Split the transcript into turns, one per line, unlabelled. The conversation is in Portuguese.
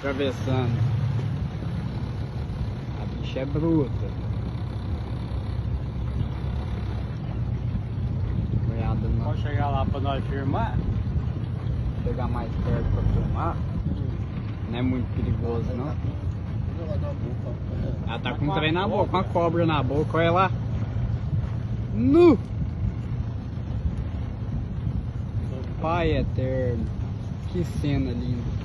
atravessando. A bicha é bruta. Olhada não.
Pode chegar lá pra nós firmar?
Pegar mais perto pra filmar. Não é muito perigoso não. Ela tá com um trem na boca, com uma cobra na boca, olha lá. Nu! Pai eterno, que cena linda.